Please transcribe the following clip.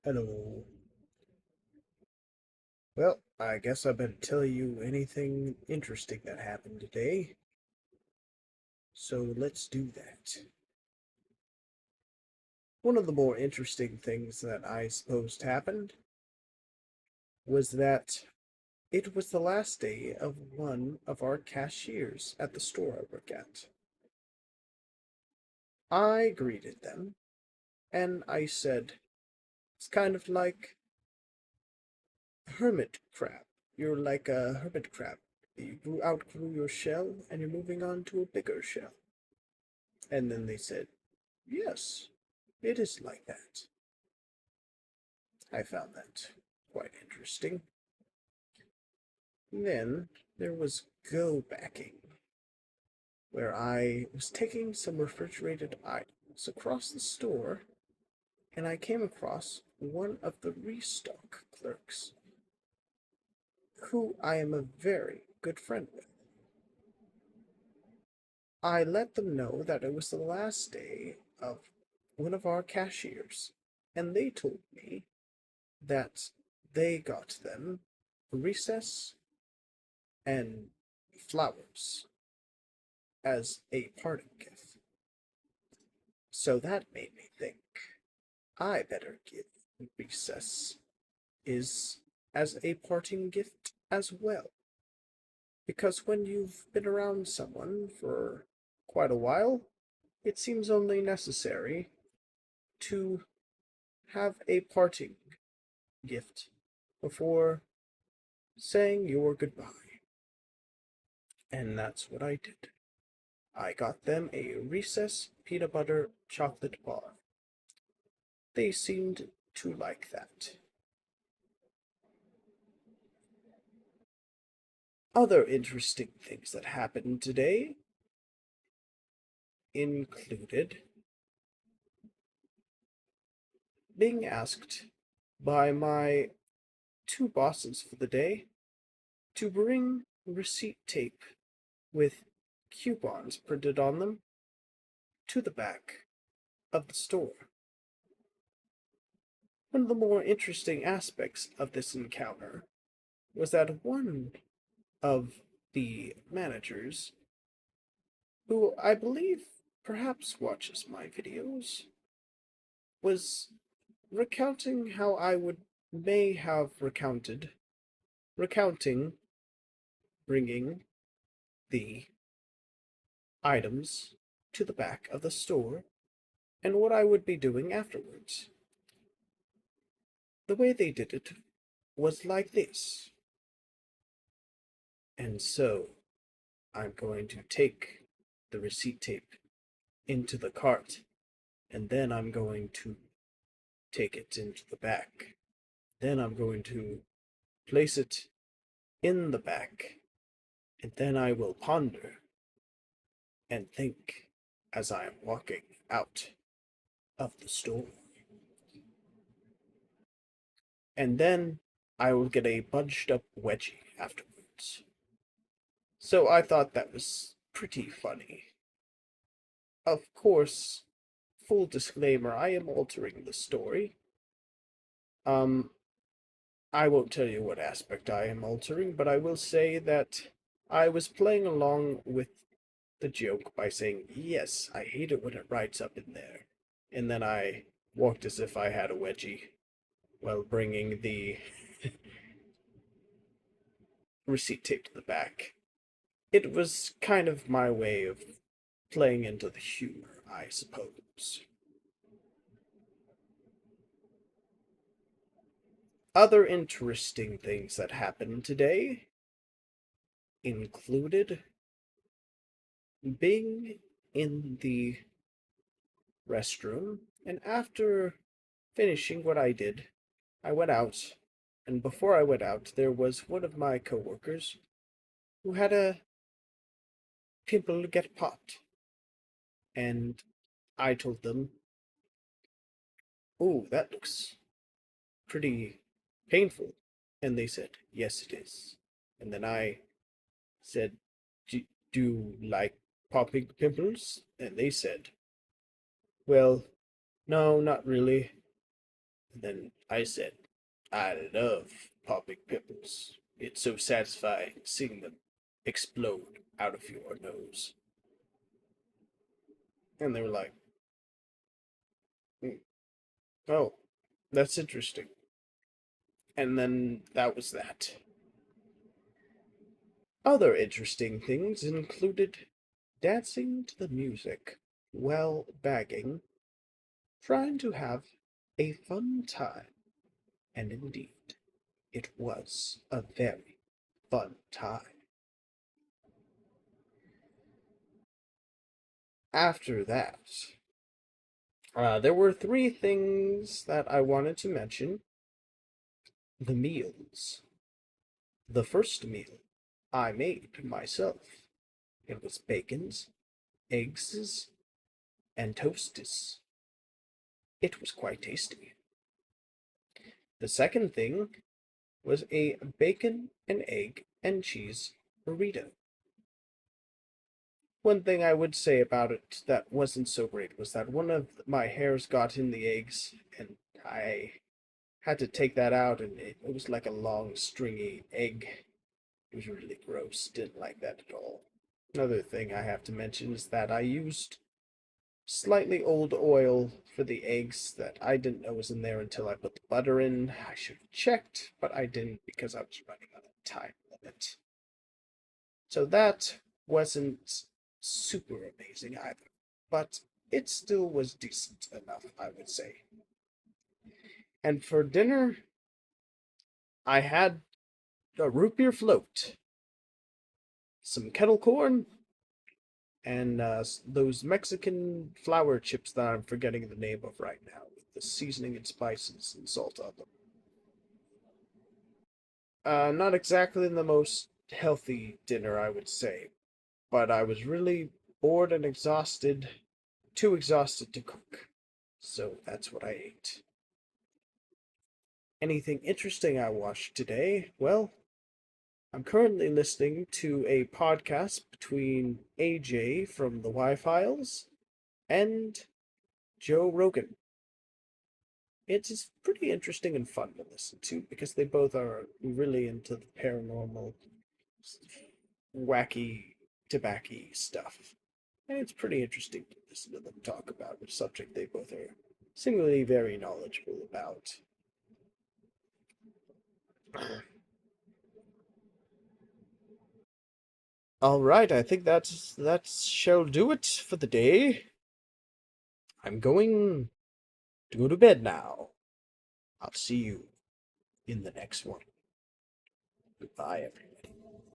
Hello. Well, I guess I better tell you anything interesting that happened today. So let's do that. One of the more interesting things that I supposed happened was that it was the last day of one of our cashiers at the store I work at. I greeted them and I said, it's kind of like hermit crab. You're like a hermit crab. You outgrew your shell and you're moving on to a bigger shell. And then they said, yes, it is like that. I found that quite interesting. Then there was go backing, where I was taking some refrigerated items across the store and I came across one of the restock clerks, who I am a very good friend with. I let them know that it was the last day of one of our cashiers, and they told me that they got them recess and flowers as a parting gift. So that made me think I better give recess is as a parting gift as well. Because when you've been around someone for quite a while, it seems only necessary to have a parting gift before saying your goodbye. And that's what I did. I got them a Recess peanut butter chocolate bar. They seemed to like that. Other interesting things that happened today included being asked by my two bosses for the day to bring receipt tape with coupons printed on them to the back of the store. One of the more interesting aspects of this encounter was that one of the managers, who I believe perhaps watches my videos, was recounting how I would may have recounting bringing the items to the back of the store and what I would be doing afterwards. The way they did it was like this. And so I'm going to take the receipt tape into the cart, and then I'm going to take it into the back. Then I'm going to place it in the back, and then I will ponder and think as I am walking out of the store. And then I will get a bunched up wedgie afterwards. So I thought that was pretty funny. Of course, full disclaimer, I am altering the story. Um, I won't tell you what aspect I am altering, but I will say that I was playing along with the joke by saying, yes, I hate it when it writes up in there. And then I walked as if I had a wedgie while bringing the receipt tape to the back. It was kind of my way of playing into the humor, I suppose. Other interesting things that happened today included being in the restroom, and after finishing what I did, I went out, and before I went out, there was one of my coworkers who had a pimple get popped, and I told them, "Oh, that looks pretty painful," and they said, "Yes, it is." And then I said, "Do you like popping pimples?" And they said, "Well, no, not really." And then I said, I love popping pimples. It's so satisfying seeing them explode out of your nose. And they were like, "Hmm, oh, that's interesting." And then that was that. Other interesting things included dancing to the music while bagging, trying to have a fun time. And indeed, it was a very fun time. After that, there were three things that I wanted to mention. The meals. The first meal I made myself. It was bacons, eggs, and toasties. It was quite tasty. The second thing was a bacon and egg and cheese burrito. One thing I would say about it that wasn't so great was that one of my hairs got in the eggs, and I had to take that out, and it was like a long, stringy egg. It was really gross. Didn't like that at all. Another thing I have to mention is that I used slightly old oil for the eggs that I didn't know was in there until I put the butter in. I should have checked, but I didn't because I was running on a time limit. So that wasn't super amazing either, but it still was decent enough, I would say. And for dinner, I had a root beer float, some kettle corn, and those Mexican flour chips that I'm forgetting the name of right now, with the seasoning and spices and salt on them. Not exactly the most healthy dinner, I would say, but I was really bored and exhausted, too exhausted to cook. So that's what I ate. Anything interesting I watched today? Well, I'm currently listening to a podcast between AJ from the Y Files and Joe Rogan. It's pretty interesting and fun to listen to because they both are really into the paranormal, wacky, tobacco stuff. And it's pretty interesting to listen to them talk about a subject they both are seemingly very knowledgeable about. All right, I think that shall do it for the day. I'm going to go to bed now. I'll see you in the next one. Goodbye, everyone.